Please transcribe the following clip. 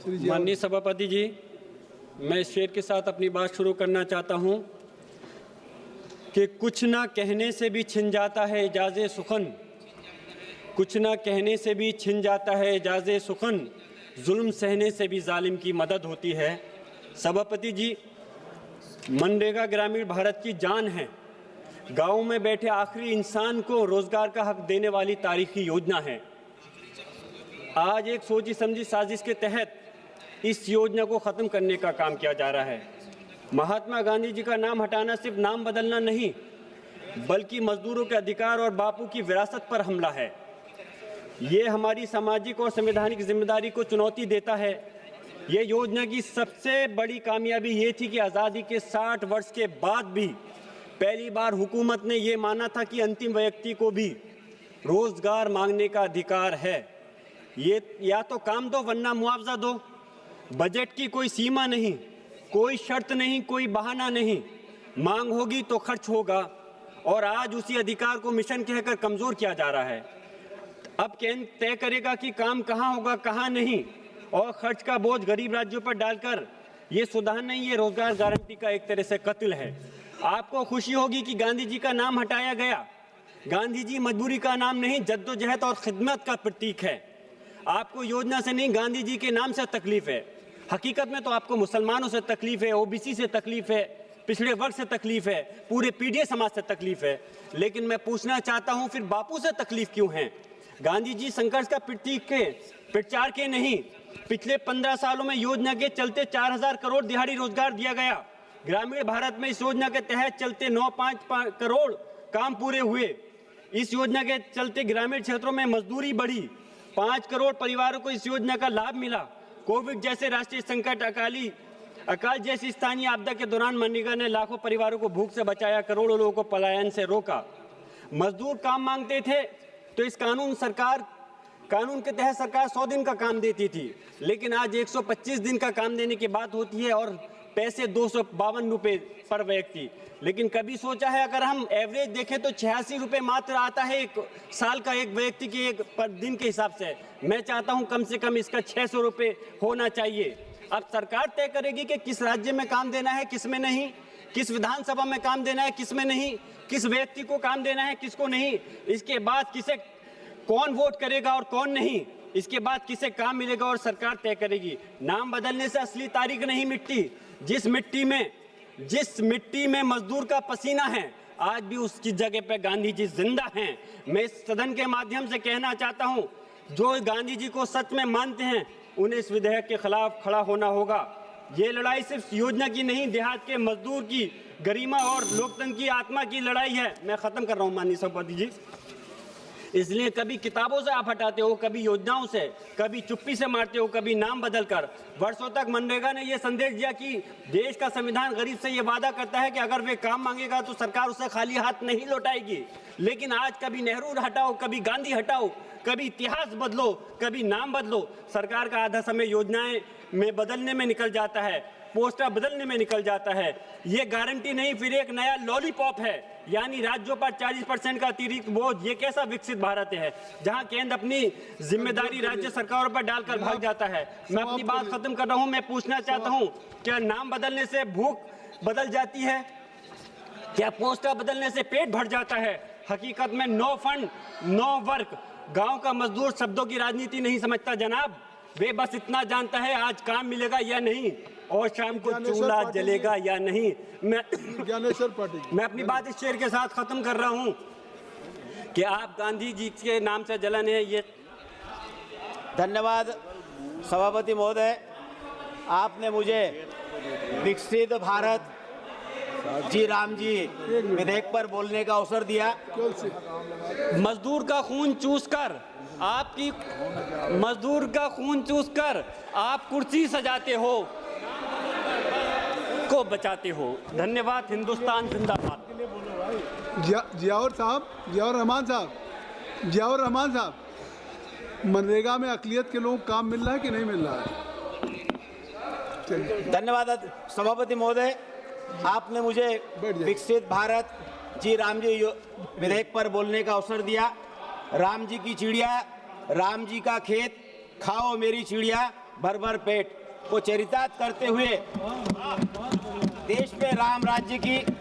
माननीय सभापति जी, मैं इस शेर के साथ अपनी बात शुरू करना चाहता हूं कि कुछ ना कहने से भी छिन जाता है एजाज़े सुखन, कुछ ना कहने से भी छिन जाता है एजाज़े सुखन, जुल्म सहने से भी जालिम की मदद होती है। सभापति जी, मनरेगा ग्रामीण भारत की जान है। गाँव में बैठे आखिरी इंसान को रोजगार का हक देने वाली तारीखी योजना है। आज एक सोची समझी साजिश के तहत इस योजना को ख़त्म करने का काम किया जा रहा है। महात्मा गांधी जी का नाम हटाना सिर्फ नाम बदलना नहीं, बल्कि मजदूरों के अधिकार और बापू की विरासत पर हमला है। ये हमारी सामाजिक और संवैधानिक जिम्मेदारी को चुनौती देता है। ये योजना की सबसे बड़ी कामयाबी ये थी कि आज़ादी के 60 वर्ष के बाद भी पहली बार हुकूमत ने ये माना था कि अंतिम व्यक्ति को भी रोजगार मांगने का अधिकार है। ये या तो काम दो वरना मुआवजा दो। बजट की कोई सीमा नहीं, कोई शर्त नहीं, कोई बहाना नहीं। मांग होगी तो खर्च होगा, और आज उसी अधिकार को मिशन कहकर कमजोर किया जा रहा है। अब केंद्र तय करेगा कि काम कहाँ होगा कहाँ नहीं, और खर्च का बोझ गरीब राज्यों पर डालकर ये सुधार नहीं, ये रोजगार गारंटी का एक तरह से कत्ल है। आपको खुशी होगी कि गांधी जी का नाम हटाया गया। गांधी जी मजबूरी का नाम नहीं, जद्दोजहद और खिदमत का प्रतीक है। आपको योजना से नहीं, गांधी जी के नाम से तकलीफ है। हकीकत में तो आपको मुसलमानों से तकलीफ है, ओबीसी से तकलीफ है, पिछड़े वर्ग से तकलीफ है, पूरे पीढ़ी समाज से तकलीफ है। लेकिन मैं पूछना चाहता हूं, फिर बापू से तकलीफ क्यों है? गांधी जी संघर्ष का प्रतीक के, प्रचार के नहीं। पिछले 15 सालों में योजना के चलते 4000 करोड़ दिहाड़ी रोजगार दिया गया। ग्रामीण भारत में इस योजना के तहत चलते 9.5 करोड़ काम पूरे हुए। इस योजना के चलते ग्रामीण क्षेत्रों में मजदूरी बढ़ी। 5 करोड़ परिवारों को इस योजना का लाभ मिला। कोविड जैसे राष्ट्रीय संकट, अकाल जैसी स्थानीय आपदा के दौरान मनरेगा ने लाखों परिवारों को भूख से बचाया, करोड़ों लोगों को पलायन से रोका। मजदूर काम मांगते थे तो इस कानून के तहत सरकार 100 दिन का काम देती थी, लेकिन आज 125 दिन का काम देने की बात होती है और पैसे 252 रुपये पर व्यक्ति। लेकिन कभी सोचा है, अगर हम एवरेज देखें तो 86 रुपये मात्र आता है एक साल का, एक व्यक्ति के एक पर दिन के हिसाब से। मैं चाहता हूं कम से कम इसका 600 रुपये होना चाहिए। अब सरकार तय करेगी कि किस राज्य में काम देना है, किस में नहीं, किस विधानसभा में काम देना है, किस में नहीं, किस व्यक्ति को काम देना है, किसको नहीं। इसके बाद किसे कौन वोट करेगा और कौन नहीं, इसके बाद किसे काम मिलेगा और सरकार तय करेगी। नाम बदलने से असली तारीख नहीं मिटती। जिस मिट्टी में मजदूर का पसीना है, आज भी उसकी जगह पे गांधी जी जिंदा हैं। मैं इस सदन के माध्यम से कहना चाहता हूं, जो गांधी जी को सच में मानते हैं उन्हें इस विधेयक के खिलाफ खड़ा होना होगा। ये लड़ाई सिर्फ योजना की नहीं, देहात के मजदूर की गरिमा और लोकतंत्र की आत्मा की लड़ाई है। मैं खत्म कर रहा हूं माननीय सभापति जी। इसलिए कभी किताबों से आप हटाते हो, कभी योजनाओं से, कभी चुप्पी से मारते हो, कभी नाम बदलकर। वर्षों तक मनरेगा ने यह संदेश दिया कि देश का संविधान गरीब से यह वादा करता है कि अगर वे काम मांगेगा तो सरकार उसे खाली हाथ नहीं लौटाएगी। लेकिन आज कभी नेहरू हटाओ, कभी गांधी हटाओ, कभी इतिहास बदलो, कभी नाम बदलो। सरकार का आधा समय योजनाएं में बदलने में निकल जाता है, पोस्टर बदलने में निकल जाता है। ये गारंटी नहीं, फिर एक नया लॉलीपॉप है, यानी राज्यों पर 40% का अतिरिक्त बोझ। ये कैसा विकसित भारत है जहां केंद्र अपनी जिम्मेदारी राज्य सरकारों पर डालकर भाग जाता है। मैं अपनी बात खत्म कर रहा हूं। मैं पूछना चाहता हूं, क्या नाम बदलने से भूख बदल जाती है? क्या पोस्टर बदलने से पेट भर जाता है? हकीकत में नो फंड नो वर्क। गांव का मजदूर शब्दों की राजनीति नहीं समझता जनाब, वे बस इतना जानता है आज काम मिलेगा या नहीं और शाम को चूल्हा जलेगा या नहीं। मैं अपनी बात इस शेर के साथ खत्म कर रहा हूं कि आप गांधी जी के नाम से जलन है। ये धन्यवाद सभापति महोदय, आपने मुझे विकसित भारत जी राम जी विधेयक पर बोलने का अवसर दिया। मजदूर का खून चूसकर आप कुर्सी सजाते हो, को बचाते हो। धन्यवाद। हिंदुस्तान जिंदाबाद। जियाउर रहमान साहब, मनरेगा में अकलियत के लोग काम मिल रहा है कि नहीं मिल रहा है? धन्यवाद सभापति महोदय, आपने मुझे विकसित भारत जी राम जी विधेयक पर बोलने का अवसर दिया। राम जी की चिड़िया, राम जी का खेत, खाओ मेरी चिड़िया, भर भर पेट को चरितार्थ करते हुए देश में राम राज्य की